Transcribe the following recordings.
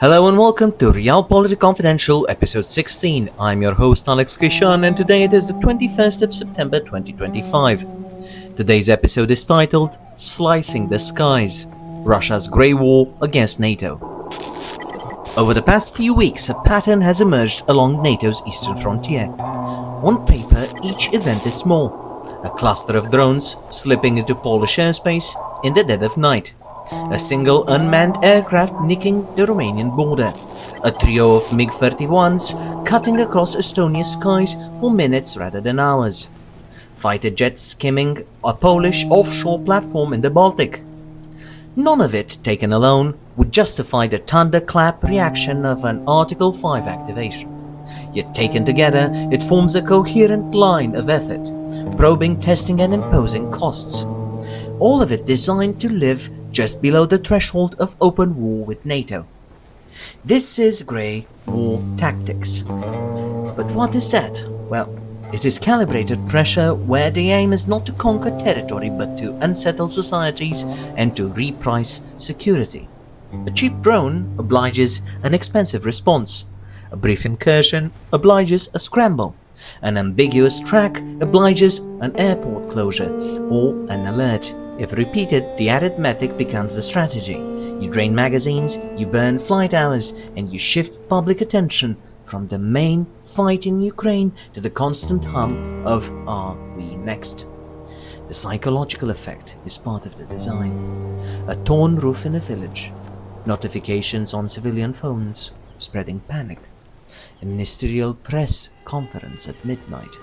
Hello and welcome to RealPolitik Confidential episode 16. I'm your host Alex Crișan and today it is the 21st of September 2025. Today's episode is titled Slicing the Skies, Russia's Grey War against NATO. Over the past few weeks, a pattern has emerged along NATO's eastern frontier. On paper, each event is small. A cluster of drones slipping into Polish airspace in the dead of night. A single unmanned aircraft nicking the Romanian border. A trio of MiG-31s cutting across Estonia's skies for minutes rather than hours. Fighter jets skimming a Polish offshore platform in the Baltic. None of it, taken alone, would justify the thunderclap reaction of an Article 5 activation. Yet taken together, it forms a coherent line of effort, probing, testing and imposing costs. All of it designed to live just below the threshold of open war with NATO. This is Grey War tactics. But what is that? Well, it is calibrated pressure where the aim is not to conquer territory but to unsettle societies and to reprice security. A cheap drone obliges an expensive response. A brief incursion obliges a scramble. An ambiguous track obliges an airport closure or an alert. If repeated, the arithmetic becomes the strategy. You drain magazines, you burn flight hours, and you shift public attention from the main fight in Ukraine to the constant hum of "Are we next?" The psychological effect is part of the design. A torn roof in a village. Notifications on civilian phones, spreading panic. A ministerial press conference at midnight.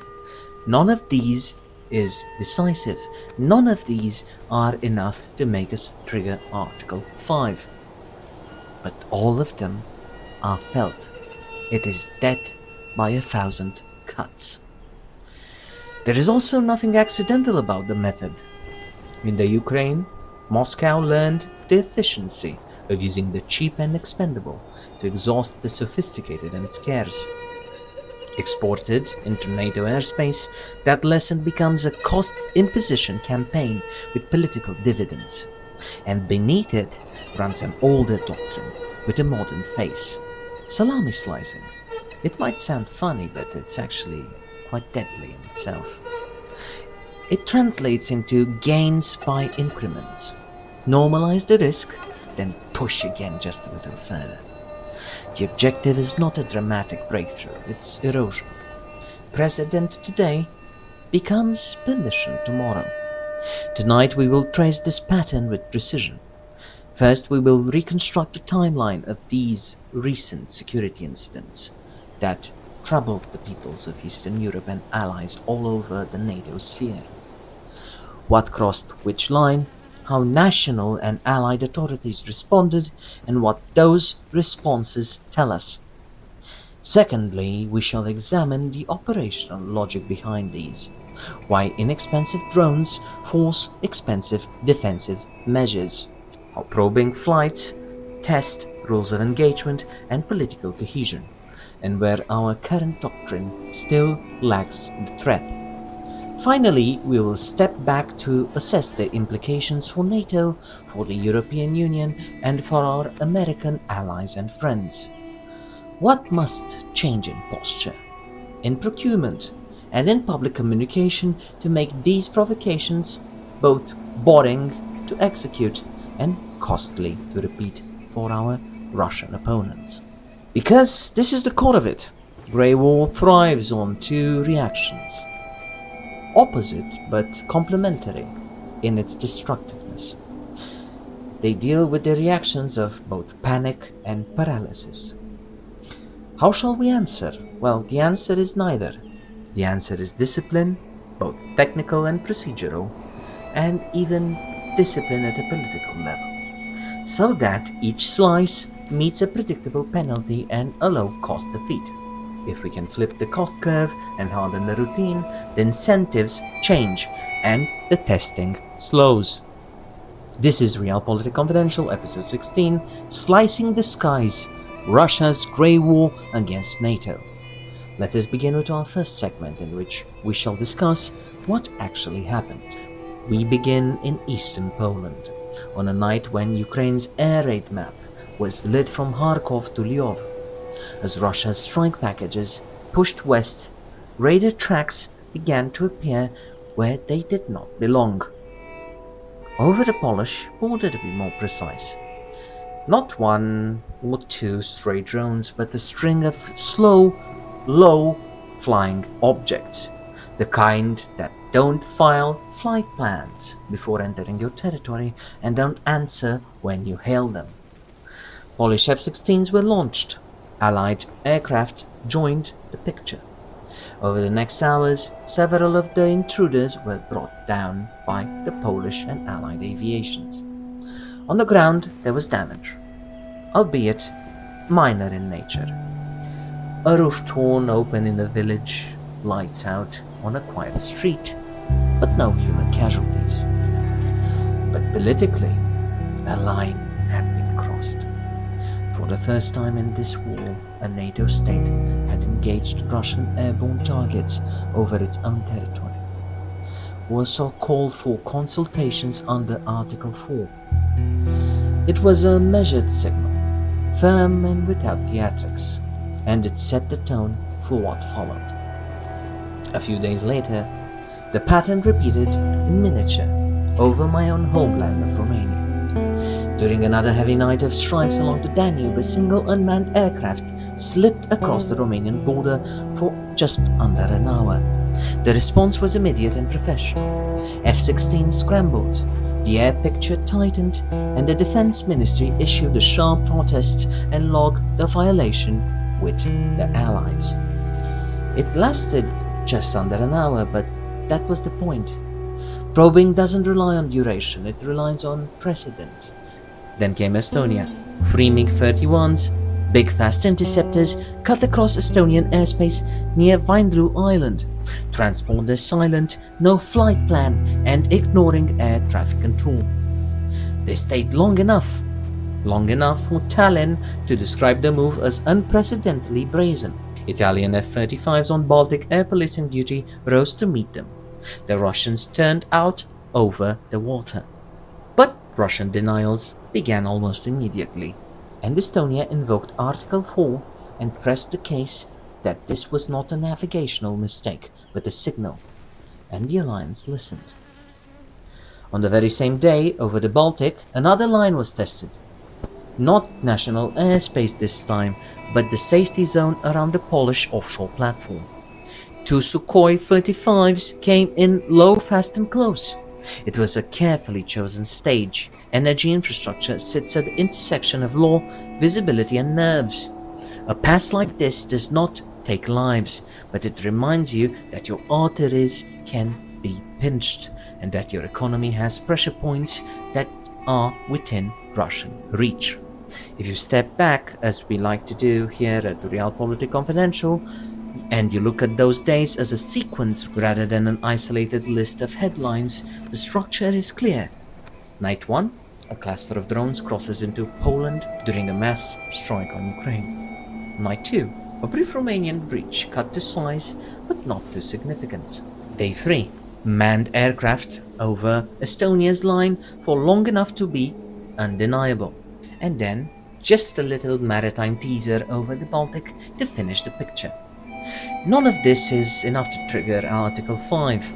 None of these is decisive. None of these are enough to make us trigger Article 5. But all of them are felt. It is death by 1,000 cuts. There is also nothing accidental about the method. In the Ukraine, Moscow learned the efficiency of using the cheap and expendable to exhaust the sophisticated and scarce. Exported into NATO airspace, that lesson becomes a cost imposition campaign with political dividends. And beneath it runs an older doctrine with a modern face. Salami slicing. It might sound funny, but it's actually quite deadly in itself. It translates into gains by increments. Normalize the risk, then push again just a little further. The objective is not a dramatic breakthrough, it's erosion. Precedent today becomes permission tomorrow. Tonight we will trace this pattern with precision. First, we will reconstruct a timeline of these recent security incidents that troubled the peoples of Eastern Europe and allies all over the NATO sphere. What crossed which line, how national and allied authorities responded, and what those responses tell us. Secondly, we shall examine the operational logic behind these. Why inexpensive drones force expensive defensive measures. How probing flights test rules of engagement and political cohesion, and where our current doctrine still lacks the threat. Finally, we will step back to assess the implications for NATO, for the European Union, and for our American allies and friends. What must change in posture, in procurement, and in public communication to make these provocations both boring to execute and costly to repeat for our Russian opponents? Because this is the core of it. Grey War thrives on two reactions. Opposite but complementary in its destructiveness. They deal with the reactions of both panic and paralysis. How shall we answer? Well, the answer is neither. The answer is discipline, both technical and procedural, and even discipline at a political level, so that each slice meets a predictable penalty and a low-cost defeat. If we can flip the cost curve and harden the routine, the incentives change and the testing slows. This is RealPolitik Confidential, episode 16, Slicing the Skies, Russia's Grey War against NATO. Let us begin with our first segment in which we shall discuss what actually happened. We begin in eastern Poland, on a night when Ukraine's air raid map was lit from Kharkov to Lviv. As Russia's strike packages pushed west, radar tracks began to appear where they did not belong. Over the Polish border, to be more precise. Not one or two stray drones, but a string of slow, low-flying objects, the kind that don't file flight plans before entering your territory and don't answer when you hail them. Polish F-16s were launched. Allied aircraft joined the picture. Over the next hours, several of the intruders were brought down by the Polish and Allied aviations. On the ground there was damage, albeit minor in nature. A roof torn open in a village, lights out on a quiet street, but no human casualties. But politically, a line had been crossed. For the first time in this war, a NATO state had engaged Russian airborne targets over its own territory. Warsaw called for consultations under Article 4. It was a measured signal, firm and without theatrics, and it set the tone for what followed. A few days later, the pattern repeated in miniature over my own homeland of Romania. During another heavy night of strikes along the Danube, a single unmanned aircraft slipped across the Romanian border for just under an hour. The response was immediate and professional. F-16 scrambled, the air picture tightened, and the Defense Ministry issued a sharp protest and logged the violation with the Allies. It lasted just under an hour, but that was the point. Probing doesn't rely on duration, it relies on precedent. Then came Estonia. 3 MiG-31s, big fast interceptors, cut across Estonian airspace near Vindru Island. Transponders silent, no flight plan, and ignoring air traffic control. They stayed long enough for Tallinn to describe the move as unprecedentedly brazen. Italian F-35s on Baltic air policing duty rose to meet them. The Russians turned out over the water. But Russian denials began almost immediately, and Estonia invoked Article 4 and pressed the case that this was not a navigational mistake, but a signal, and the alliance listened. On the very same day, over the Baltic, another line was tested. Not national airspace this time, but the safety zone around the Polish offshore platform. 2 Sukhoi 35s came in low, fast and close. It was a carefully chosen stage. Energy infrastructure sits at the intersection of law, visibility and nerves. A pass like this does not take lives, but it reminds you that your arteries can be pinched and that your economy has pressure points that are within Russian reach. If you step back, as we like to do here at RealPolitik Confidential, and you look at those days as a sequence rather than an isolated list of headlines, the structure is clear. Night 1, a cluster of drones crosses into Poland during a mass strike on Ukraine. Night 2, a brief Romanian breach cut to size but not to significance. Day 3, manned aircraft over Estonia's line for long enough to be undeniable. And then just a little maritime teaser over the Baltic to finish the picture. None of this is enough to trigger Article 5.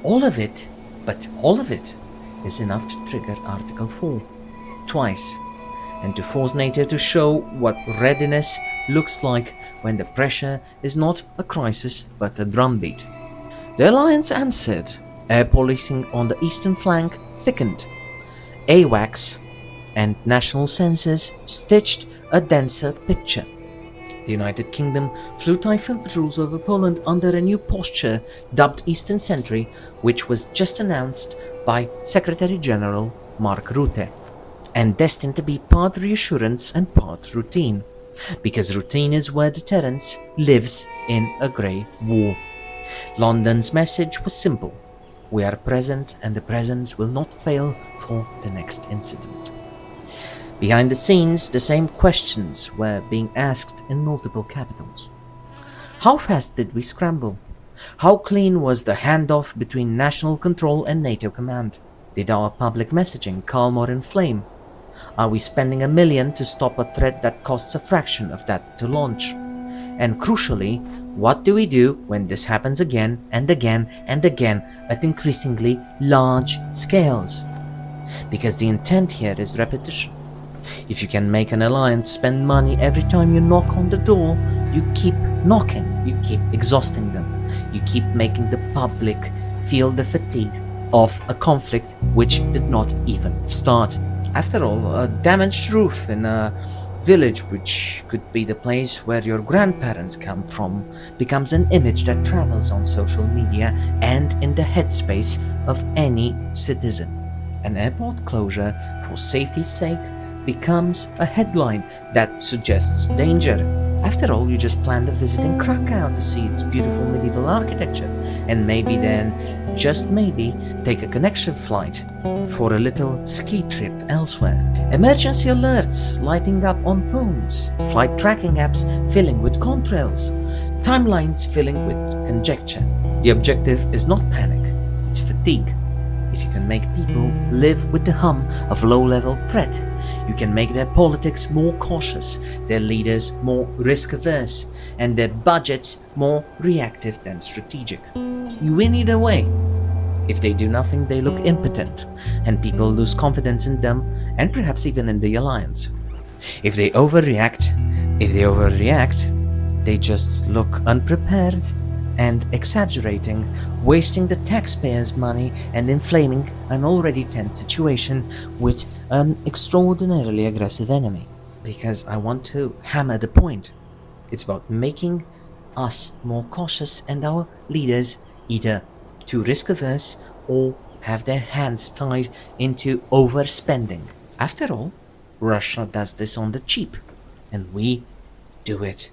All of it, but all of it, is enough to trigger Article 4. Twice. And to force NATO to show what readiness looks like when the pressure is not a crisis but a drumbeat. The alliance answered. Air policing on the eastern flank thickened. AWACS and national sensors stitched a denser picture. The United Kingdom flew Typhoon patrols over Poland under a new posture dubbed Eastern Sentry, which was just announced by Secretary General Mark Rutte, and destined to be part reassurance and part routine, because routine is where deterrence lives in a grey war. London's message was simple: we are present and the presence will not fail for the next incident. Behind the scenes, the same questions were being asked in multiple capitals. How fast did we scramble? How clean was the handoff between national control and NATO command? Did our public messaging calm or inflame? Are we spending $1 million to stop a threat that costs a fraction of that to launch? And crucially, what do we do when this happens again and again and again at increasingly large scales? Because the intent here is repetition. If you can make an alliance spend money every time you knock on the door, you keep knocking, you keep exhausting them, you keep making the public feel the fatigue of a conflict which did not even start. After all, a damaged roof in a village, which could be the place where your grandparents come from, becomes an image that travels on social media and in the headspace of any citizen. An airport closure for safety's sake becomes a headline that suggests danger. After all, you just planned a visit in Krakow to see its beautiful medieval architecture, and maybe then, just maybe, take a connection flight for a little ski trip elsewhere. Emergency alerts lighting up on phones, flight tracking apps filling with contrails, timelines filling with conjecture. The objective is not panic, it's fatigue. If you can make people live with the hum of low-level threat, you can make their politics more cautious, their leaders more risk-averse, and their budgets more reactive than strategic. You win either way. If they do nothing, they look impotent, and people lose confidence in them and perhaps even in the alliance. If they overreact, they just look unprepared and exaggerating, wasting the taxpayers' money and inflaming an already tense situation with an extraordinarily aggressive enemy. Because I want to hammer the point. It's about making us more cautious and our leaders either too risk-averse or have their hands tied into overspending. After all, Russia does this on the cheap, and we do it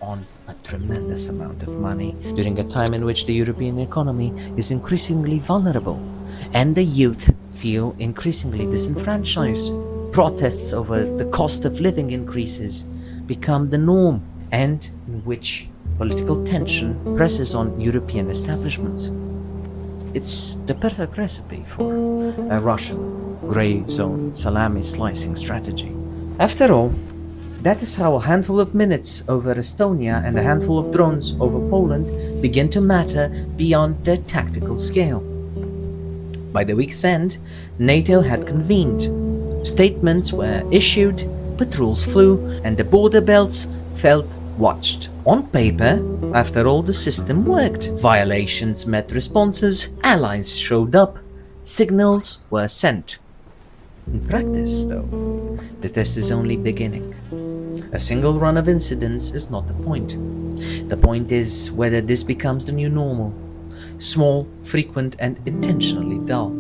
on a tremendous amount of money during a time in which the European economy is increasingly vulnerable and the youth feel increasingly disenfranchised. Protests over the cost of living increases become the norm, and in which political tension presses on European establishments. It's the perfect recipe for a Russian grey zone salami slicing strategy. After all, that is how a handful of minutes over Estonia and a handful of drones over Poland begin to matter beyond their tactical scale. By the week's end, NATO had convened. Statements were issued, patrols flew, and the border belts felt watched. On paper, after all, the system worked. Violations met responses, allies showed up, signals were sent. In practice, though, the test is only beginning. A single run of incidents is not the point. The point is whether this becomes the new normal. Small, frequent, and intentionally dull.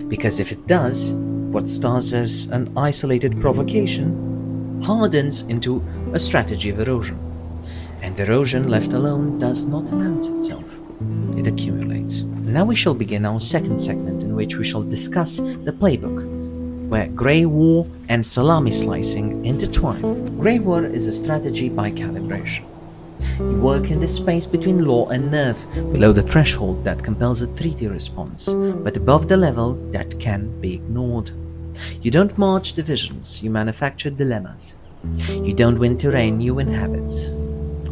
Because if it does, what starts as an isolated provocation hardens into a strategy of erosion. And erosion left alone does not announce itself. It accumulates. Now we shall begin our second segment, in which we shall discuss the playbook, where grey war and salami slicing intertwine. Grey war is a strategy by calibration. You work in the space between law and nerve, below the threshold that compels a treaty response, but above the level that can be ignored. You don't march divisions, you manufacture dilemmas. You don't win terrain, you win habits.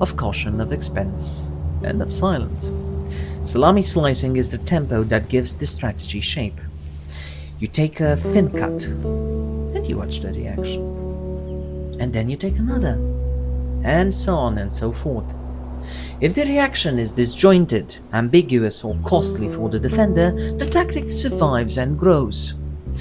Of caution, of expense, and of silence. Salami slicing is the tempo that gives the strategy shape. You take a thin cut, and you watch the reaction. And then you take another, and so on and so forth. If the reaction is disjointed, ambiguous, or costly for the defender, the tactic survives and grows.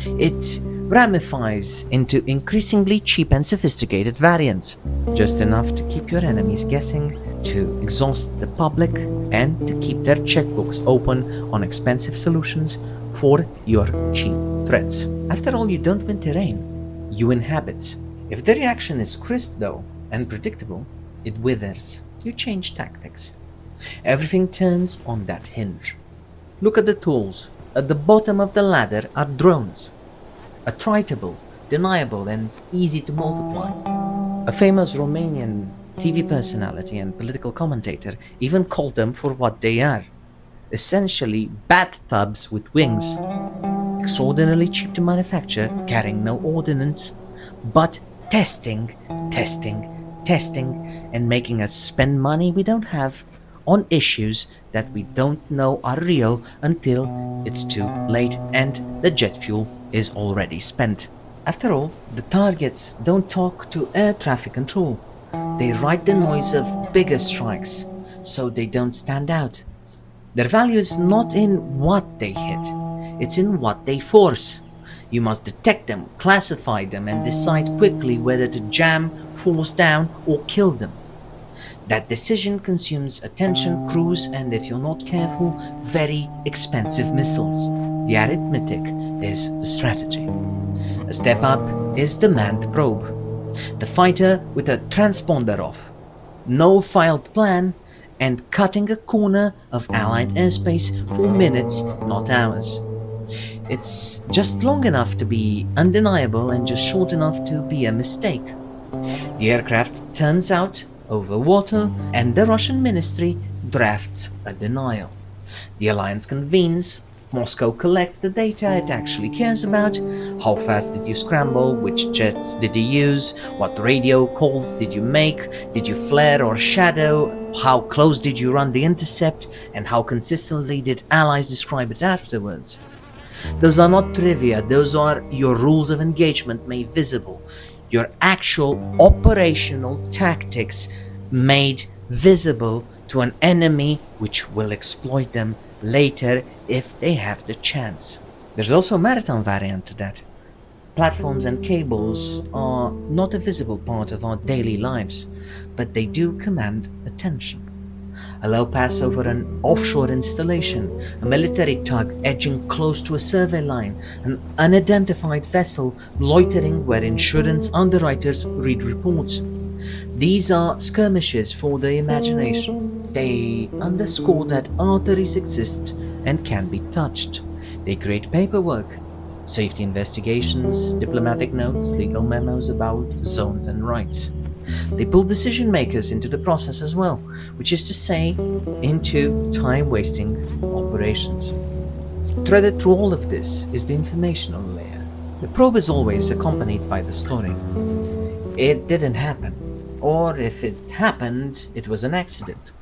It ramifies into increasingly cheap and sophisticated variants, just enough to keep your enemies guessing, to exhaust the public, and to keep their checkbooks open on expensive solutions for your cheap threats. After all, you don't win terrain, you win habits. If the reaction is crisp though, and predictable, it withers. You change tactics. Everything turns on that hinge. Look at the tools. At the bottom of the ladder are drones. Attritable, deniable, and easy to multiply. A famous Romanian TV personality and political commentator even called them for what they are. Essentially bathtubs with wings. extraordinarily cheap to manufacture, carrying no ordnance, but testing, and making us spend money we don't have on issues that we don't know are real until it's too late and the jet fuel is already spent. After all, the targets don't talk to air traffic control. They ride the noise of bigger strikes, so they don't stand out. Their value is not in what they hit, it's in what they force. You must detect them, classify them, and decide quickly whether to jam, force down, or kill them. That decision consumes attention, crews, and if you're not careful, very expensive missiles. The arithmetic is the strategy. A step up is the manned probe. The fighter with a transponder off, no filed plan, and cutting a corner of Allied airspace for minutes, not hours. It's just long enough to be undeniable and just short enough to be a mistake. The aircraft turns out over water, and the Russian ministry drafts a denial. The alliance convenes, Moscow collects the data it actually cares about. How fast did you scramble? Which jets did you use? What radio calls did you make? Did you flare or shadow? How close did you run the intercept? And how consistently did allies describe it afterwards? Those are not trivia, those are your rules of engagement made visible. Your actual operational tactics made visible to an enemy which will exploit them later if they have the chance. There's also a maritime variant to that. Platforms and cables are not a visible part of our daily lives, but they do command attention. A low pass over an offshore installation, a military tug edging close to a survey line, an unidentified vessel loitering where insurance underwriters read reports. These are skirmishes for the imagination. They underscore that arteries exist and can be touched. They create paperwork, safety investigations, diplomatic notes, legal memos about zones and rights. They pull decision makers into the process as well, which is to say, into time-wasting operations. Threaded through all of this is the informational layer. The probe is always accompanied by the story. It didn't happen, or if it happened, it was an accident.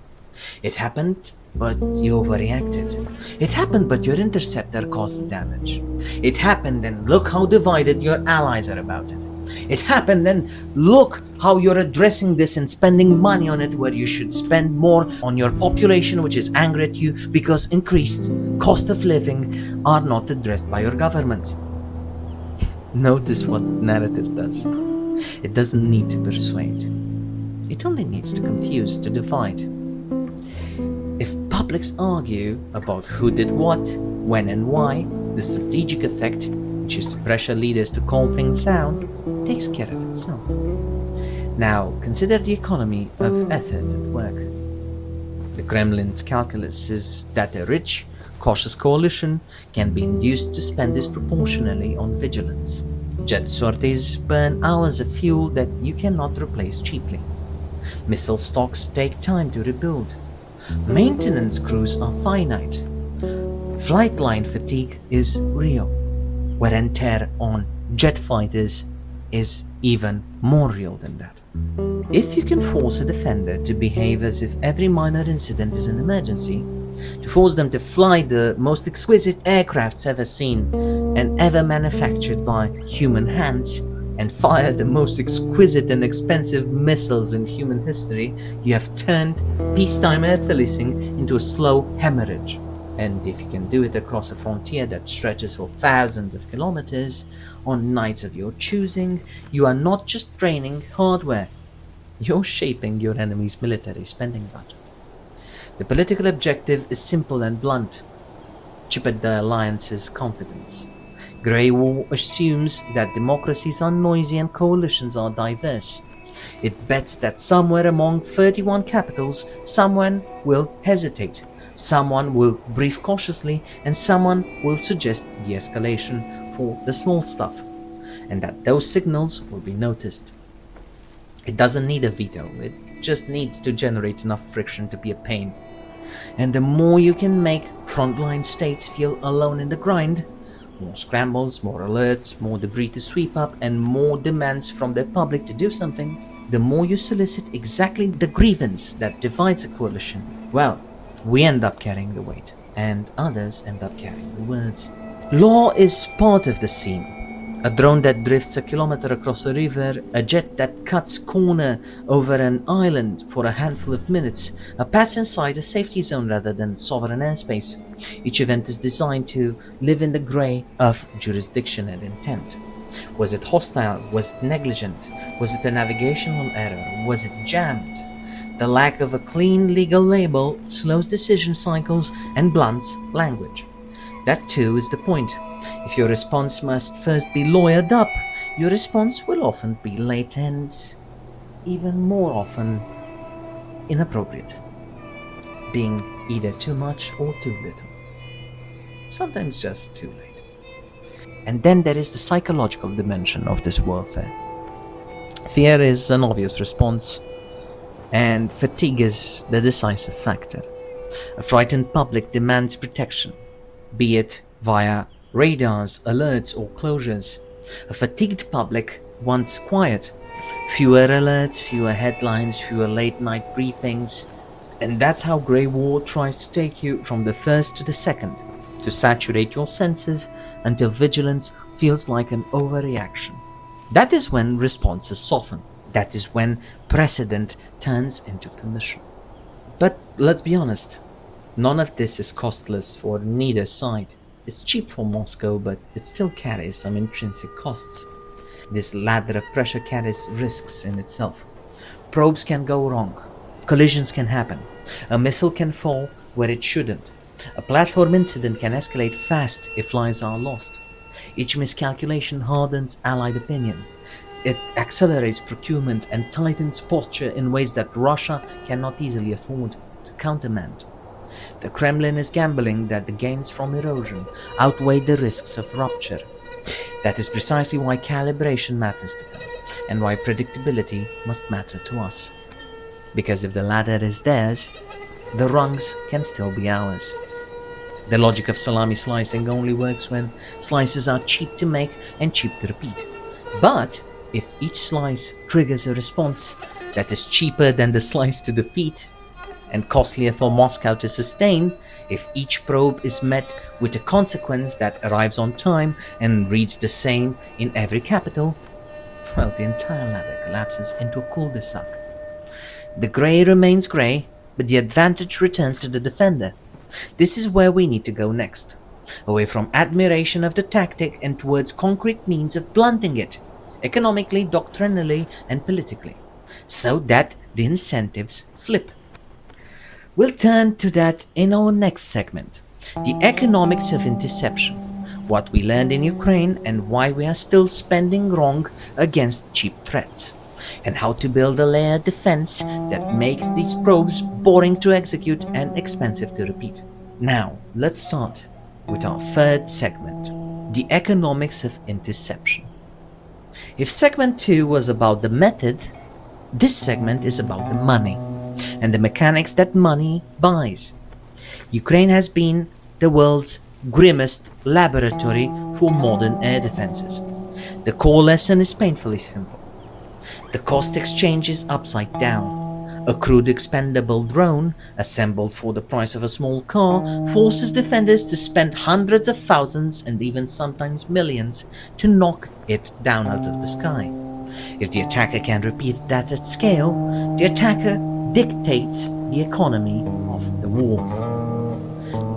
It happened, but you overreacted. It happened, but your interceptor caused the damage. It happened, and look how divided your allies are about it. It happened, and look how you're addressing this and spending money on it where you should spend more on your population, which is angry at you because increased cost of living are not addressed by your government. Notice what narrative does. It doesn't need to persuade. It only needs to confuse, to divide. If publics argue about who did what, when and why, the strategic effect, which is to pressure leaders to calm things down, takes care of itself. Now, consider the economy of effort at work. The Kremlin's calculus is that a rich, cautious coalition can be induced to spend disproportionately on vigilance. Jet sorties burn hours of fuel that you cannot replace cheaply. Missile stocks take time to rebuild. Maintenance crews are finite. Flight line fatigue is real. Wear and tear on jet fighters is even more real than that. If you can force a defender to behave as if every minor incident is an emergency, to force them to fly the most exquisite aircrafts ever seen and ever manufactured by human hands, and fire the most exquisite and expensive missiles in human history, you have turned peacetime air policing into a slow hemorrhage. And if you can do it across a frontier that stretches for thousands of kilometers, on nights of your choosing, you are not just training hardware, you're shaping your enemy's military spending budget. The political objective is simple and blunt: chip at the alliance's confidence. Grey War assumes that democracies are noisy and coalitions are diverse. It bets that somewhere among 31 capitals, someone will hesitate, someone will brief cautiously, and someone will suggest de-escalation for the small stuff, and that those signals will be noticed. It doesn't need a veto, it just needs to generate enough friction to be a pain. And the more you can make frontline states feel alone in the grind, More scrambles, more alerts, more debris to sweep up, and more demands from the public to do something. The more you solicit exactly the grievance that divides a coalition, well, we end up carrying the weight, and others end up carrying the words. Law is part of the scene. A drone that drifts a kilometer across a river, a jet that cuts corner over an island for a handful of minutes, a pass inside a safety zone rather than sovereign airspace. Each event is designed to live in the grey of jurisdiction and intent. Was it hostile? Was it negligent? Was it a navigational error? Was it jammed? The lack of a clean legal label slows decision cycles and blunts language. That too is the point. If your response must first be lawyered up, your response will often be late and, even more often, inappropriate, being either too much or too little. Sometimes just too late. And then there is the psychological dimension of this warfare. Fear is an obvious response, and fatigue is the decisive factor. A frightened public demands protection, be it via radars, alerts, or closures. A fatigued public wants quiet. Fewer alerts, fewer headlines, fewer late-night briefings. And that's how Grey War tries to take you from the first to the second, to saturate your senses until vigilance feels like an overreaction. That is when responses soften. That is when precedent turns into permission. But let's be honest, none of this is costless for neither side. It's cheap for Moscow, but it still carries some intrinsic costs. This ladder of pressure carries risks in itself. Probes can go wrong. Collisions can happen. A missile can fall where it shouldn't. A platform incident can escalate fast if lives are lost. Each miscalculation hardens Allied opinion. It accelerates procurement and tightens posture in ways that Russia cannot easily afford to countermand. The Kremlin is gambling that the gains from erosion outweigh the risks of rupture. That is precisely why calibration matters to them, and why predictability must matter to us. Because if the ladder is theirs, the rungs can still be ours. The logic of salami slicing only works when slices are cheap to make and cheap to repeat. But if each slice triggers a response that is cheaper than the slice to defeat, and costlier for Moscow to sustain, if each probe is met with a consequence that arrives on time and reads the same in every capital, well, the entire ladder collapses into a cul-de-sac. The grey remains grey, but the advantage returns to the defender. This is where we need to go next, away from admiration of the tactic and towards concrete means of blunting it, economically, doctrinally, and politically, so that the incentives flip. We'll turn to that in our next segment, the economics of interception, what we learned in Ukraine and why we are still spending wrong against cheap threats, and how to build a layered defense that makes these probes boring to execute and expensive to repeat. Now, let's start with our third segment, the economics of interception. If segment 2 was about the method, this segment is about the money and the mechanics that money buys. Ukraine has been the world's grimmest laboratory for modern air defenses. The core lesson is painfully simple. The cost exchange is upside down. A crude expendable drone, assembled for the price of a small car, forces defenders to spend hundreds of thousands and even sometimes millions to knock it down out of the sky. If the attacker can repeat that at scale, the attacker dictates the economy of the war.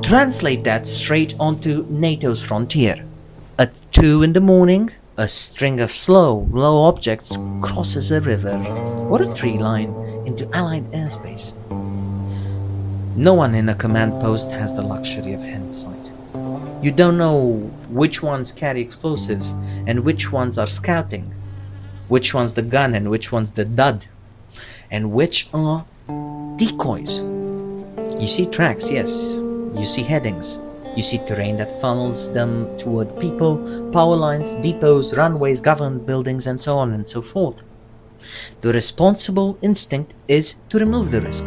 Translate that straight onto NATO's frontier. At 2 in the morning, a string of low objects crosses a river or a tree line into Allied airspace. No one in a command post has the luxury of hindsight. You don't know which ones carry explosives and which ones are scouting, which one's the gun and which one's the dud, and which are decoys. You see tracks, yes. You see headings. You see terrain that funnels them toward people, power lines, depots, runways, government buildings, and so on and so forth. The responsible instinct is to remove the risk.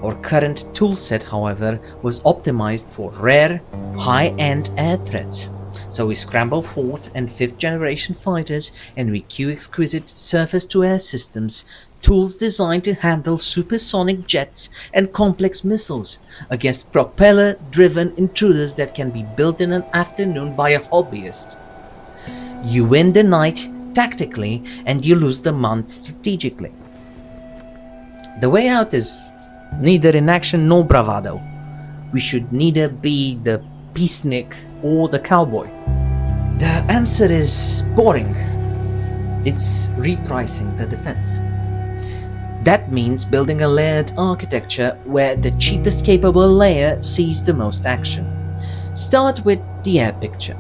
Our current toolset, however, was optimized for rare, high-end air threats. So we scramble 4th and 5th generation fighters and we queue exquisite surface-to-air systems, tools designed to handle supersonic jets and complex missiles against propeller-driven intruders that can be built in an afternoon by a hobbyist. You win the night tactically and you lose the month strategically. The way out is neither inaction nor bravado. We should neither be the peacenik or the cowboy. The answer is boring. It's repricing the defense. That means building a layered architecture where the cheapest capable layer sees the most action. Start with the air picture.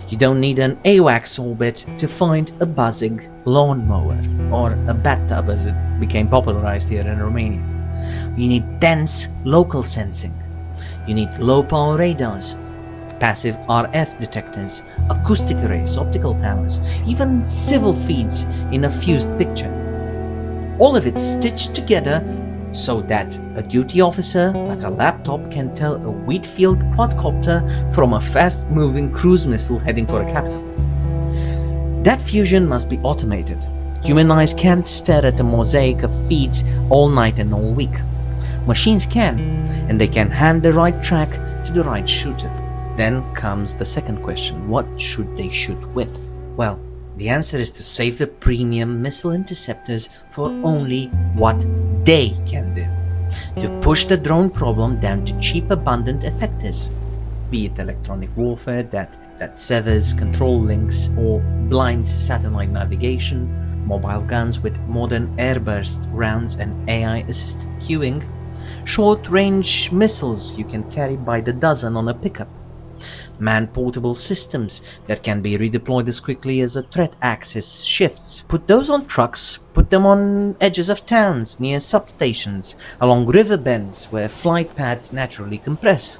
You don't need an AWACS orbit to find a buzzing lawnmower or a bathtub as it became popularized here in Romania. You need dense local sensing. You need low power radars, passive RF detectors, acoustic arrays, optical towers, even civil feeds in a fused picture. All of it stitched together so that a duty officer at a laptop can tell a wheat-field quadcopter from a fast-moving cruise missile heading for a capital. That fusion must be automated. Human eyes can't stare at a mosaic of feeds all night and all week. Machines can, and they can hand the right track to the right shooter. Then comes the second question: what should they shoot with? Well, the answer is to save the premium missile interceptors for only what they can do. To push the drone problem down to cheap, abundant effectors, be it electronic warfare that severs control links or blinds satellite navigation, mobile guns with modern airburst rounds and AI-assisted queuing, short-range missiles you can carry by the dozen on a pickup, man-portable systems that can be redeployed as quickly as a threat axis shifts. Put those on trucks, put them on edges of towns, near substations, along river bends where flight paths naturally compress.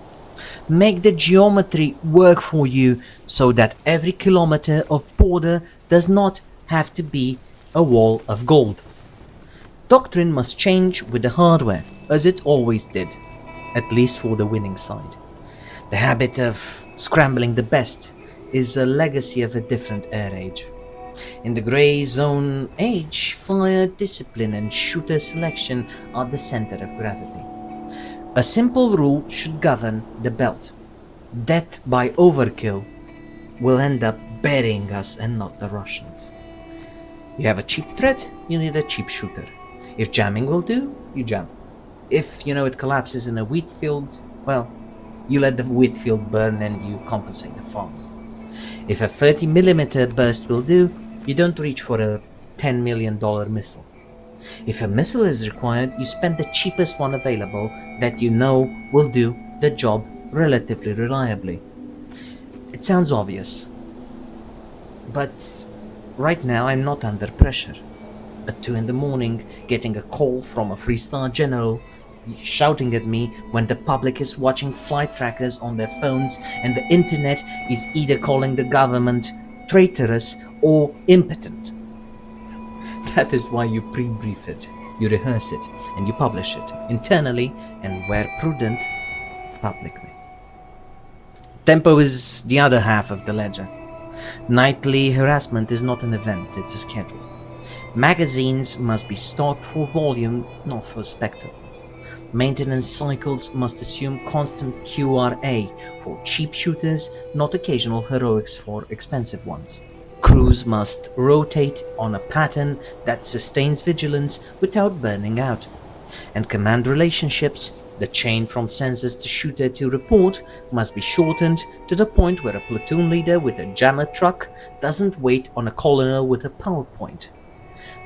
Make the geometry work for you so that every kilometer of border does not have to be a wall of gold. Doctrine must change with the hardware, as it always did, at least for the winning side. The habit of scrambling the best is a legacy of a different air age. In the grey zone age, fire discipline and shooter selection are the center of gravity. A simple rule should govern the belt. Death by overkill will end up burying us and not the Russians. You have a cheap threat, you need a cheap shooter. If jamming will do, you jam. If it collapses in a wheat field, well, you let the wheat field burn and you compensate the farmer. If a 30mm burst will do, you don't reach for a $10 million missile. If a missile is required, you spend the cheapest one available that you know will do the job relatively reliably. It sounds obvious, but right now I'm not under pressure. At 2 a.m, getting a call from a 3-star general shouting at me when the public is watching flight trackers on their phones and the internet is either calling the government traitorous or impotent. That is why you pre-brief it, you rehearse it, and you publish it internally and, where prudent, publicly. Tempo is the other half of the ledger. Nightly harassment is not an event, it's a schedule. Magazines must be stocked for volume, not for spectacle. Maintenance cycles must assume constant QRA for cheap shooters, not occasional heroics for expensive ones. Crews must rotate on a pattern that sustains vigilance without burning out. And command relationships, the chain from sensors to shooter to report, must be shortened to the point where a platoon leader with a jammer truck doesn't wait on a colonel with a PowerPoint.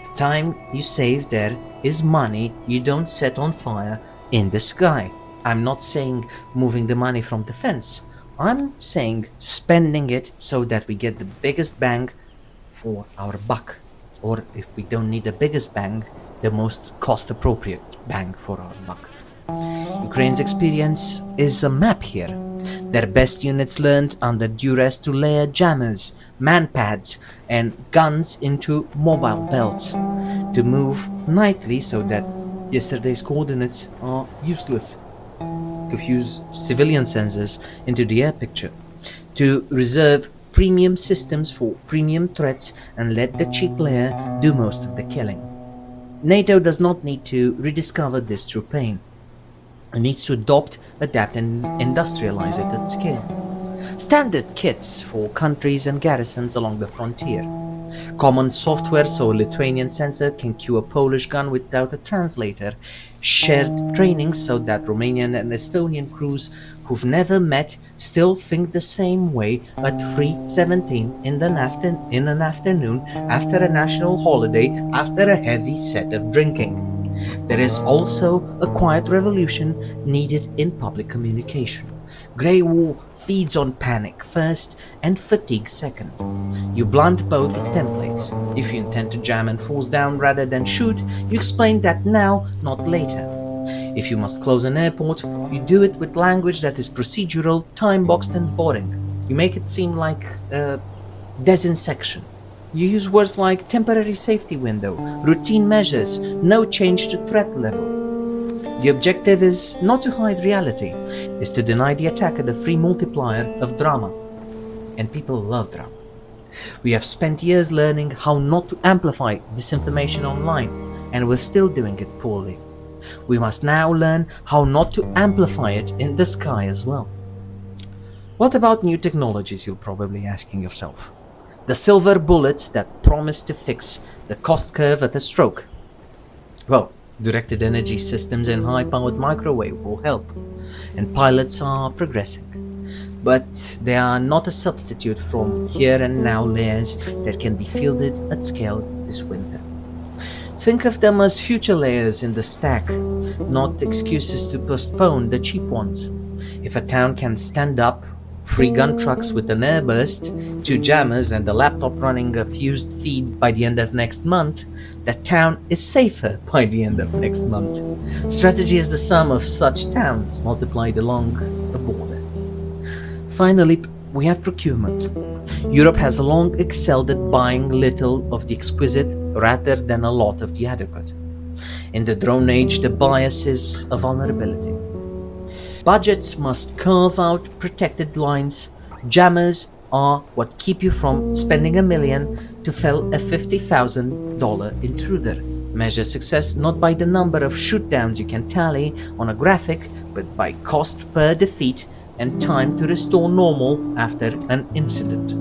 The time you save there is money you don't set on fire in the sky. I'm not saying moving the money from defense. I'm saying spending it so that we get the biggest bang for our buck. Or if we don't need the biggest bang, the most cost-appropriate bang for our buck. Ukraine's experience is a map here. Their best units learned under duress to layer jammers, man-pads, and guns into mobile belts, to move nightly so that yesterday's coordinates are useless, to fuse civilian sensors into the air picture, to reserve premium systems for premium threats and let the cheap layer do most of the killing. NATO does not need to rediscover this through pain. It needs to adopt, adapt and industrialize it at scale. Standard kits for countries and garrisons along the frontier. Common software so a Lithuanian sensor can cue a Polish gun without a translator. Shared training so that Romanian and Estonian crews who've never met still think the same way at 3:17 in an afternoon after a national holiday after a heavy set of drinking. There is also a quiet revolution needed in public communication. Grey war feeds on panic first and fatigue second. You blunt both with templates. If you intend to jam and force down rather than shoot, you explain that now, not later. If you must close an airport, you do it with language that is procedural, time-boxed and boring. You make it seem like disinsection. You use words like temporary safety window, routine measures, no change to threat level. The objective is not to hide reality, is to deny the attacker the free multiplier of drama. And people love drama. We have spent years learning how not to amplify disinformation online, and we're still doing it poorly. We must now learn how not to amplify it in the sky as well. What about new technologies, you'll probably be asking yourself? The silver bullets that promise to fix the cost curve at a stroke. Well, directed energy systems and high-powered microwave will help, and pilots are progressing. But they are not a substitute from here and now layers that can be fielded at scale this winter. Think of them as future layers in the stack, not excuses to postpone the cheap ones. If a town can stand up, 3 gun trucks with an airburst, 2 jammers and a laptop running a fused feed by the end of next month, that town is safer by the end of next month. Strategy is the sum of such towns multiplied along the border. Finally, we have procurement. Europe has long excelled at buying little of the exquisite rather than a lot of the adequate. In the drone age, the bias is a vulnerability. Budgets must carve out protected lines. Jammers are what keep you from spending $1 million to fell a $50,000 intruder. Measure success not by the number of shootdowns you can tally on a graphic, but by cost per defeat and time to restore normal after an incident.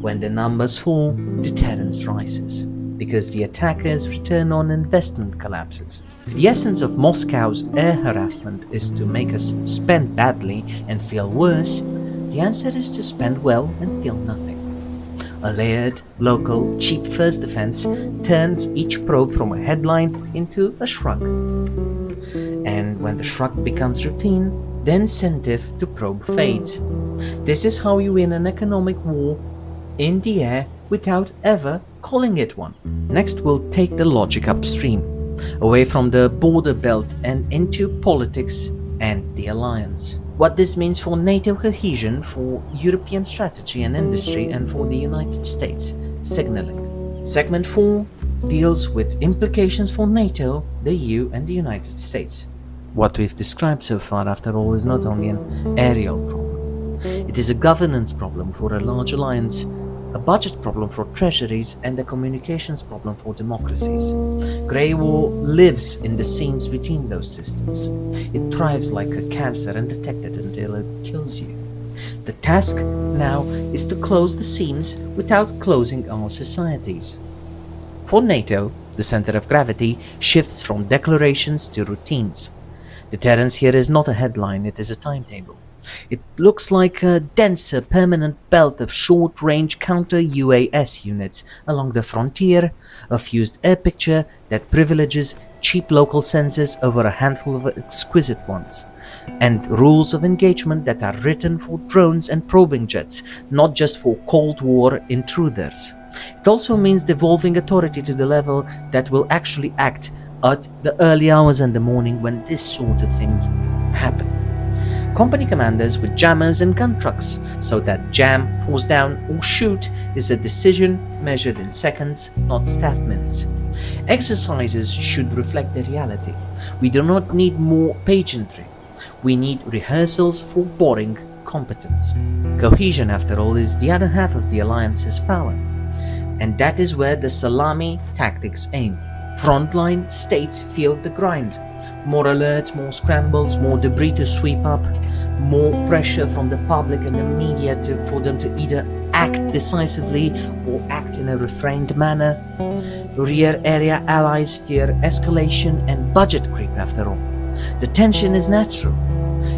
When the numbers fall, deterrence rises, because the attacker's return on investment collapses. If the essence of Moscow's air harassment is to make us spend badly and feel worse, the answer is to spend well and feel nothing. A layered, local, cheap first defense turns each probe from a headline into a shrug. And when the shrug becomes routine, the incentive to probe fades. This is how you win an economic war in the air without ever calling it one. Next, we'll take the logic upstream, away from the border belt and into politics and the alliance. What this means for NATO cohesion, for European strategy and industry, and for the United States signaling. Segment 4 deals with implications for NATO, the EU and the United States. What we've described so far, after all, is not only an aerial problem. It is a governance problem for a large alliance, a budget problem for treasuries, and a communications problem for democracies. Grey war lives in the seams between those systems. It thrives like a cancer undetected until it kills you. The task now is to close the seams without closing our societies. For NATO, the center of gravity shifts from declarations to routines. Deterrence here is not a headline, it is a timetable. It looks like a denser, permanent belt of short-range counter-UAS units along the frontier, a fused air picture that privileges cheap local sensors over a handful of exquisite ones, and rules of engagement that are written for drones and probing jets, not just for Cold War intruders. It also means devolving authority to the level that will actually act at the early hours in the morning when this sort of things happen. Company commanders with jammers and gun trucks, so that jam, force down or shoot is a decision measured in seconds, not staff minutes. Exercises should reflect the reality. We do not need more pageantry. We need rehearsals for boring competence. Cohesion, after all, is the other half of the alliance's power. And that is where the salami tactics aim. Frontline states feel the grind. More alerts, more scrambles, more debris to sweep up, more pressure from the public and the media for them to either act decisively or act in a refrained manner. Rear area allies fear escalation and budget creep, after all. The tension is natural.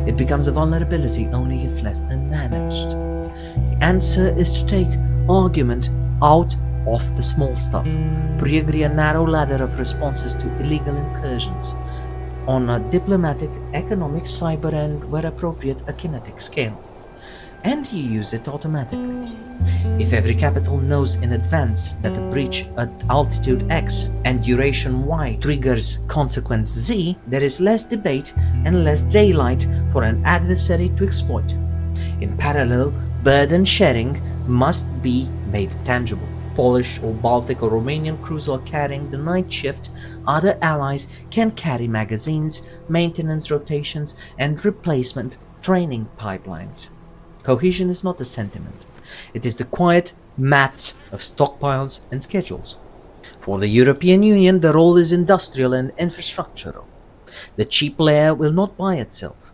It becomes a vulnerability only if left unmanaged. The answer is to take argument out of the small stuff, pre-agree a narrow ladder of responses to illegal incursions on a diplomatic, economic, cyber and, where appropriate, a kinetic scale. And you use it automatically. If every capital knows in advance that a breach at altitude X and duration Y triggers consequence Z, there is less debate and less daylight for an adversary to exploit. In parallel, burden sharing must be made tangible. Polish or Baltic or Romanian crews are carrying the night shift. Other allies can carry magazines, maintenance rotations, and replacement training pipelines. Cohesion is not a sentiment. It is the quiet maths of stockpiles and schedules. For the European Union, the role is industrial and infrastructural. The cheap layer will not buy itself.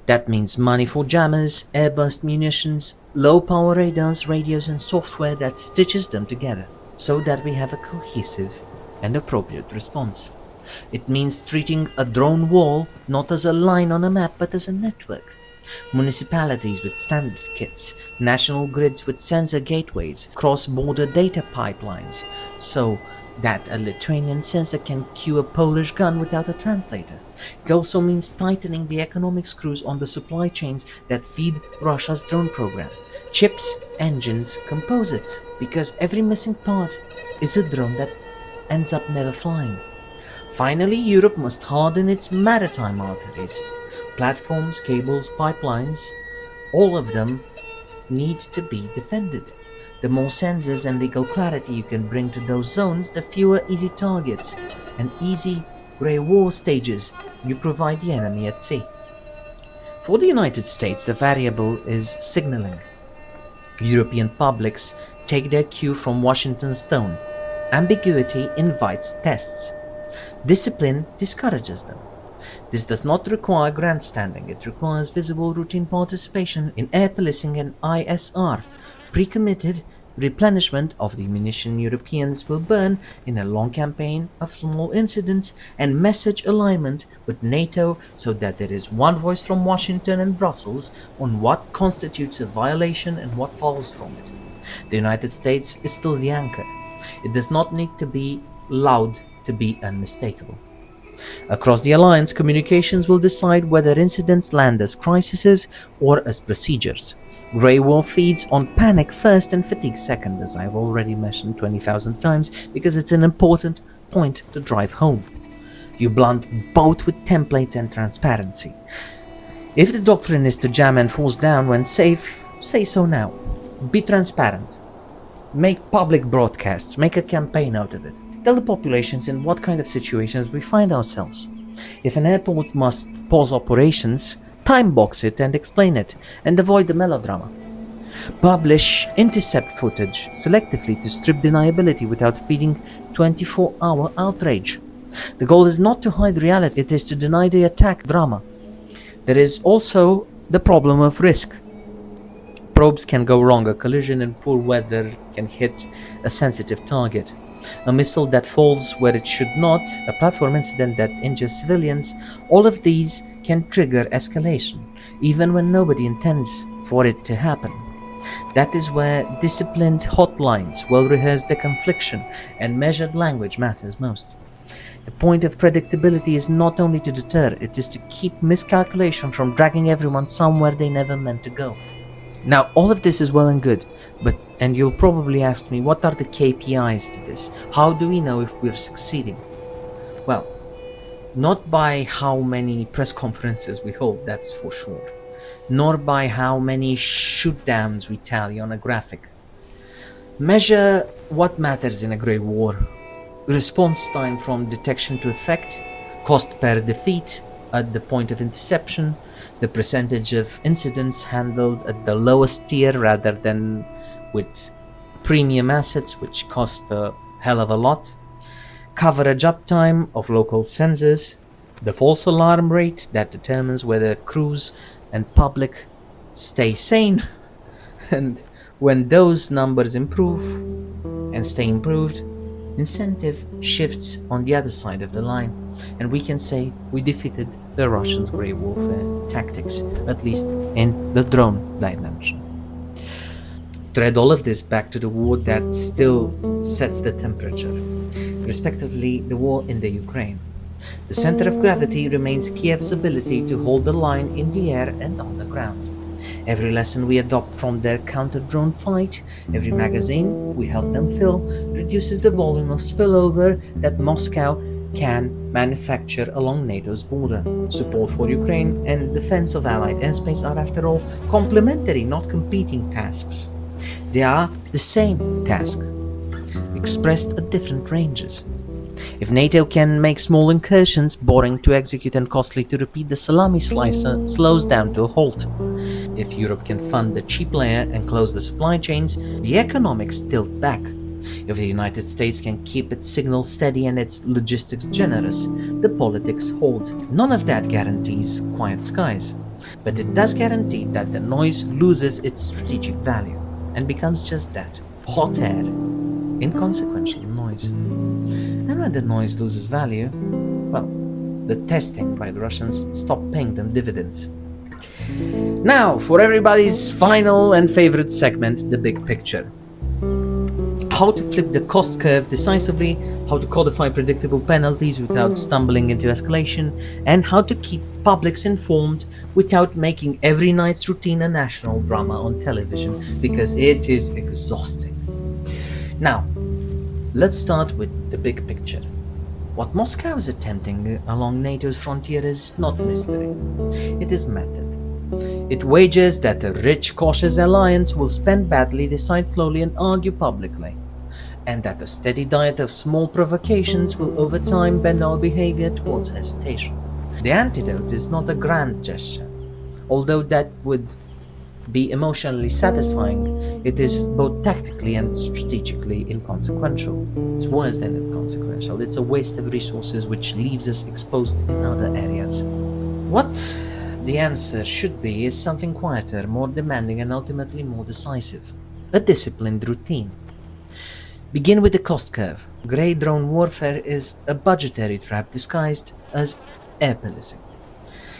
That means money for jammers, airburst munitions, low-power radars, radios and software that stitches them together so that we have a cohesive and appropriate response. It means treating a drone wall not as a line on a map but as a network. Municipalities with standard kits, national grids with sensor gateways, cross-border data pipelines, so that a Lithuanian sensor can cue a Polish gun without a translator. It also means tightening the economic screws on the supply chains that feed Russia's drone program. Chips, engines, composites, because every missing part is a drone that ends up never flying. Finally, Europe must harden its maritime arteries. Platforms, cables, pipelines, all of them need to be defended. The more sensors and legal clarity you can bring to those zones, the fewer easy targets and easy grey war stages you provide the enemy at sea. For the United States, the variable is signaling. European publics take their cue from Washington's tone. Ambiguity invites tests. Discipline discourages them. This does not require grandstanding. It requires visible routine participation in air policing and ISR, pre-committed replenishment of the munition Europeans will burn in a long campaign of small incidents, and message alignment with NATO so that there is one voice from Washington and Brussels on what constitutes a violation and what follows from it. The United States is still the anchor. It does not need to be loud to be unmistakable. Across the alliance, communications will decide whether incidents land as crises or as procedures. Grey war feeds on panic first and fatigue second, as I've already mentioned 20,000 times, because it's an important point to drive home. You blunt both with templates and transparency. If the doctrine is to jam and force down when safe, say so now. Be transparent. Make public broadcasts. Make a campaign out of it. Tell the populations in what kind of situations we find ourselves. If an airport must pause operations, time box it and explain it, and avoid the melodrama. Publish intercept footage selectively to strip deniability without feeding 24-hour outrage. The goal is not to hide reality, it is to deny the attack drama. There is also the problem of risk. Probes can go wrong, a collision in poor weather can hit a sensitive target. A missile that falls where it should not, a platform incident that injures civilians, all of these can trigger escalation, even when nobody intends for it to happen. That is where disciplined hotlines, well-rehearsed deconfliction, and measured language matters most. The point of predictability is not only to deter, it is to keep miscalculation from dragging everyone somewhere they never meant to go. Now, all of this is well and good, and you'll probably ask me, what are the KPIs to this? How do we know if we're succeeding? Well, not by how many press conferences we hold, that's for sure, nor by how many shoot-downs we tally on a graphic. Measure what matters in a grey war: response time from detection to effect, cost per defeat, at the point of interception, the percentage of incidents handled at the lowest tier rather than with premium assets which cost a hell of a lot, coverage uptime of local sensors, the false alarm rate that determines whether crews and public stay sane, and when those numbers improve and stay improved, incentive shifts on the other side of the line, and we can say we defeated the Russians' grey warfare tactics, at least in the drone dimension. Thread all of this back to the war that still sets the temperature, respectively the war in the Ukraine. The center of gravity remains Kiev's ability to hold the line in the air and on the ground. Every lesson we adopt from their counter-drone fight, every magazine we help them fill, reduces the volume of spillover that Moscow can manufacture along NATO's border. Support for Ukraine and defense of Allied airspace are, after all, complementary, not competing tasks. They are the same task, expressed at different ranges. If NATO can make small incursions, boring to execute and costly to repeat, the salami slicer slows down to a halt. If Europe can fund the cheap layer and close the supply chains, the economics tilt back. If the United States can keep its signal steady and its logistics generous, the politics hold. None of that guarantees quiet skies, but it does guarantee that the noise loses its strategic value and becomes just that, hot air, inconsequential noise. And when the noise loses value, well, the testing by the Russians stopped paying them dividends. Now, for everybody's final and favorite segment, the big picture. How to flip the cost curve decisively, how to codify predictable penalties without stumbling into escalation, and how to keep publics informed without making every night's routine a national drama on television, because it is exhausting. Now, let's start with the big picture. What Moscow is attempting along NATO's frontier is not mystery. It is method. It wagers that a rich, cautious alliance will spend badly, decide slowly, and argue publicly, and that a steady diet of small provocations will over time bend our behavior towards hesitation. The antidote is not a grand gesture. Although that would be emotionally satisfying, it is both tactically and strategically inconsequential. It's worse than inconsequential. It's a waste of resources which leaves us exposed in other areas. What the answer should be is something quieter, more demanding, and ultimately more decisive. A disciplined routine. Begin with the cost curve. Grey drone warfare is a budgetary trap disguised as air policing.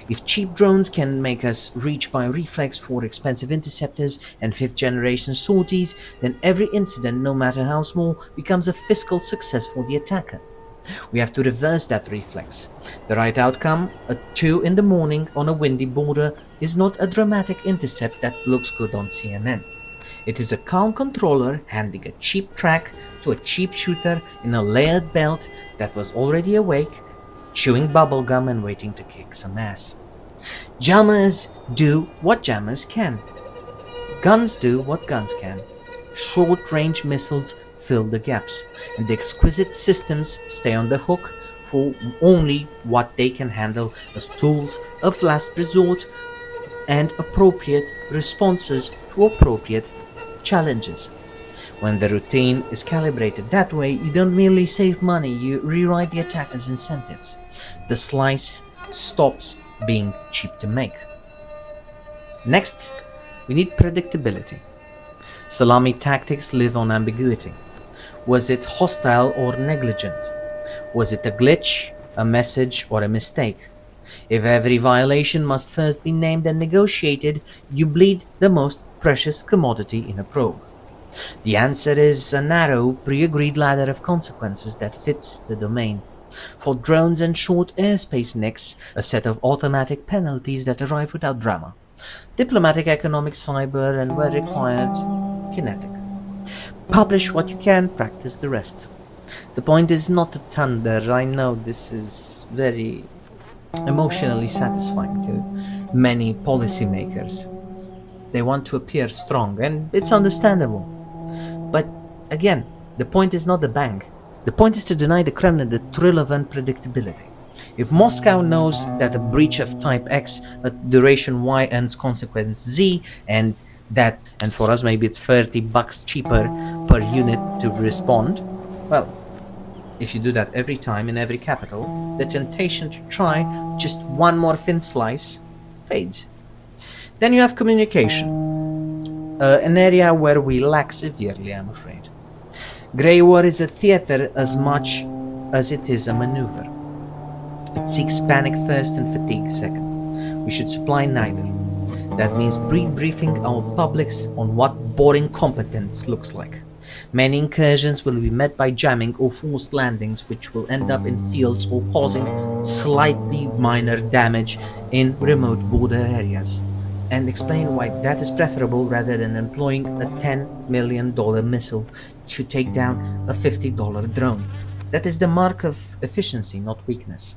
If cheap drones can make us reach by reflex for expensive interceptors and fifth-generation sorties, then every incident, no matter how small, becomes a fiscal success for the attacker. We have to reverse that reflex. The right outcome, at 2 in the morning on a windy border, is not a dramatic intercept that looks good on CNN. It is a calm controller handing a cheap track to a cheap shooter in a layered belt that was already awake, chewing bubblegum and waiting to kick some ass. Jammers do what jammers can. Guns do what guns can. Short-range missiles fill the gaps, and the exquisite systems stay on the hook for only what they can handle as tools of last resort and appropriate responses to appropriate challenges. When the routine is calibrated that way, you don't merely save money, you rewrite the attacker's incentives. The slice stops being cheap to make. Next, we need predictability. Salami tactics live on ambiguity. Was it hostile or negligent? Was it a glitch, a message, or a mistake? If every violation must first be named and negotiated, you bleed the most precious commodity in a probe. The answer is a narrow, pre-agreed ladder of consequences that fits the domain. For drones and short airspace nicks, a set of automatic penalties that arrive without drama. Diplomatic, economic, cyber, and where required, kinetic. Publish what you can, practice the rest. The point is not to thunder. I know this is very emotionally satisfying to many policymakers. They want to appear strong, and it's understandable. But again, the point is not the bang. The point is to deny the Kremlin the thrill of unpredictability. If Moscow knows that a breach of type X at duration Y ends consequence Z, and for us maybe it's $30 cheaper per unit to respond, well, if you do that every time in every capital, the temptation to try just one more thin slice fades. Then you have communication, an area where we lack severely, I'm afraid. Grey War is a theater as much as it is a maneuver. It seeks panic first and fatigue second. We should supply neither. That means briefing our publics on what boring competence looks like. Many incursions will be met by jamming or forced landings, which will end up in fields or causing slightly minor damage in remote border areas, and explain why that is preferable rather than employing a $10 million missile to take down a $50 drone. That is the mark of efficiency, not weakness.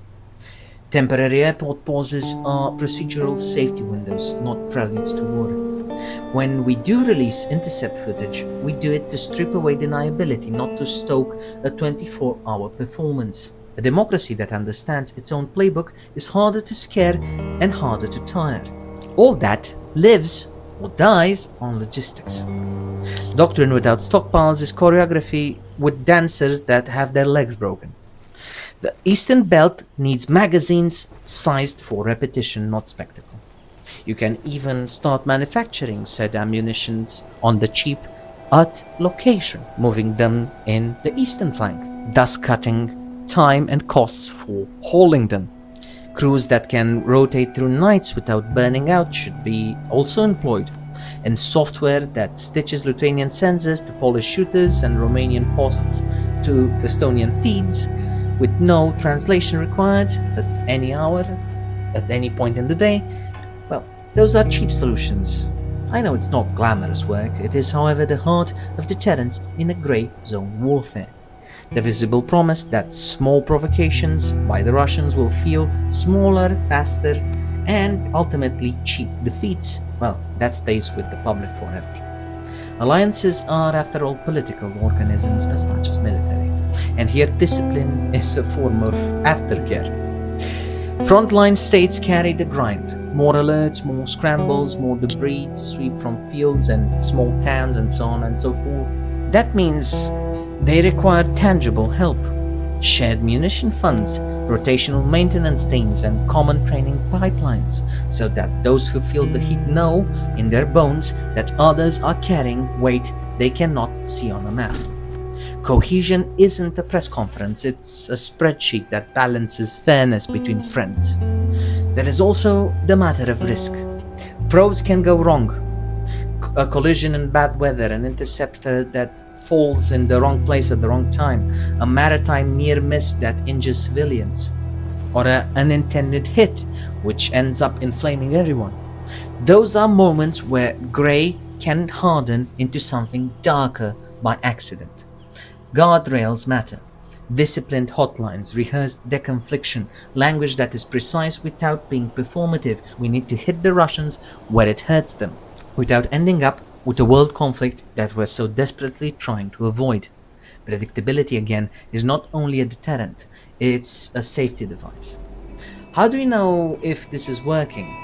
Temporary airport pauses are procedural safety windows, not preludes to war. When we do release intercept footage, we do it to strip away deniability, not to stoke a 24-hour performance. A democracy that understands its own playbook is harder to scare and harder to tire. All that lives or dies on logistics. Doctrine without stockpiles is choreography with dancers that have their legs broken. The Eastern Belt needs magazines sized for repetition, not spectacle. You can even start manufacturing said ammunitions on the cheap at location, moving them in the eastern flank, thus cutting time and costs for hauling them. Crews that can rotate through nights without burning out should be also employed, and software that stitches Lithuanian sensors to Polish shooters and Romanian posts to Estonian feeds, with no translation required at any hour, at any point in the day. Well, those are cheap solutions. I know it's not glamorous work, it is however the heart of deterrence in a grey zone warfare. The visible promise that small provocations by the Russians will feel smaller, faster, and ultimately cheap defeats, well, that stays with the public forever. Alliances are, after all, political organisms as much as military, and here discipline is a form of aftercare. Frontline states carry the grind. More alerts, more scrambles, more debris to sweep from fields and small towns and so on and so forth. That means they require tangible help. Shared munition funds, rotational maintenance teams, and common training pipelines, so that those who feel the heat know in their bones that others are carrying weight they cannot see on a map. Cohesion isn't a press conference, it's a spreadsheet that balances fairness between friends. There is also the matter of risk. Probes can go wrong. A collision in bad weather, an interceptor that falls in the wrong place at the wrong time, a maritime near miss that injures civilians, or an unintended hit which ends up inflaming everyone. Those are moments where grey can harden into something darker by accident. Guardrails matter. Disciplined hotlines, rehearsed deconfliction, language that is precise without being performative. We need to hit the Russians where it hurts them, without ending up with a world conflict that we're so desperately trying to avoid. Predictability, again, is not only a deterrent, it's a safety device. How do we know if this is working?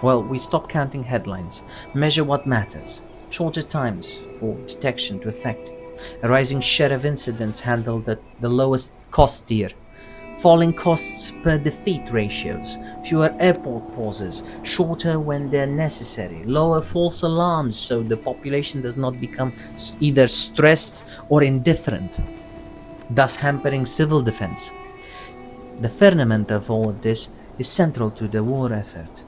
Well, we stop counting headlines, measure what matters. Shorter times for detection to effect. A rising share of incidents handled at the lowest cost tier. Falling costs per defeat ratios, fewer airport pauses, shorter when they're necessary, lower false alarms so the population does not become either stressed or indifferent, thus hampering civil defense. The firmament of all of this is central to the war effort.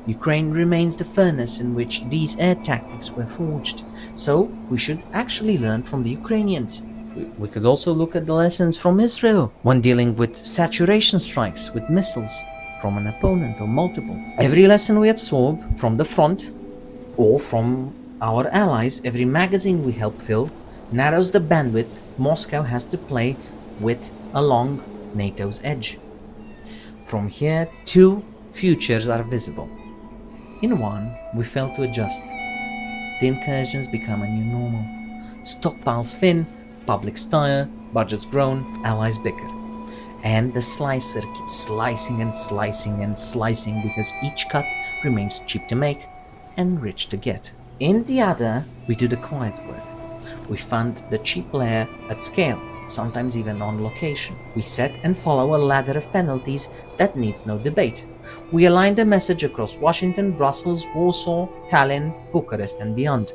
Ukraine remains the furnace in which these air tactics were forged, so we should actually learn from the Ukrainians. We could also look at the lessons from Israel when dealing with saturation strikes with missiles from an opponent or multiple. Every lesson we absorb from the front or from our allies, every magazine we help fill, narrows the bandwidth Moscow has to play with along NATO's edge. From here, two futures are visible. In one, we fail to adjust. The incursions become a new normal. Stockpiles thin, publics tire, budgets grown, allies bicker. And the slicer keeps slicing and slicing and slicing because each cut remains cheap to make and rich to get. In the other, we do the quiet work. We fund the cheap layer at scale, sometimes even on location. We set and follow a ladder of penalties that needs no debate. We align the message across Washington, Brussels, Warsaw, Tallinn, Bucharest and beyond.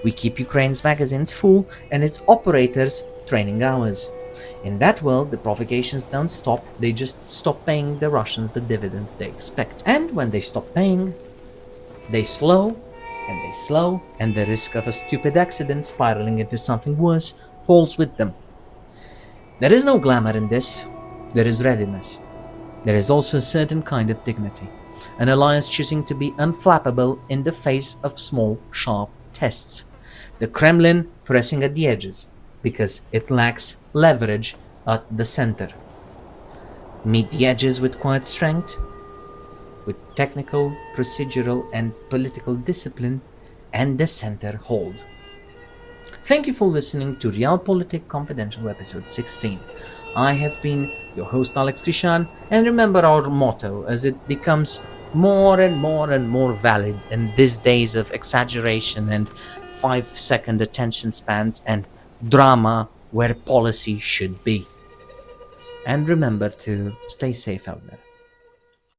We keep Ukraine's magazines full and its operators training hours. In that world, the provocations don't stop, they just stop paying the Russians the dividends they expect. And when they stop paying, they slow, and the risk of a stupid accident spiraling into something worse falls with them. There is no glamour in this, there is readiness. There is also a certain kind of dignity, an alliance choosing to be unflappable in the face of small, sharp tests. The Kremlin pressing at the edges, because it lacks leverage at the center. Meet the edges with quiet strength, with technical, procedural and political discipline, and the center hold. Thank you for listening to RealPolitik Confidential episode 16. I have been your host Alex Crișan, and remember our motto as it becomes more and more valid in these days of exaggeration and 5-second attention spans and drama where policy should be. And remember to stay safe out there.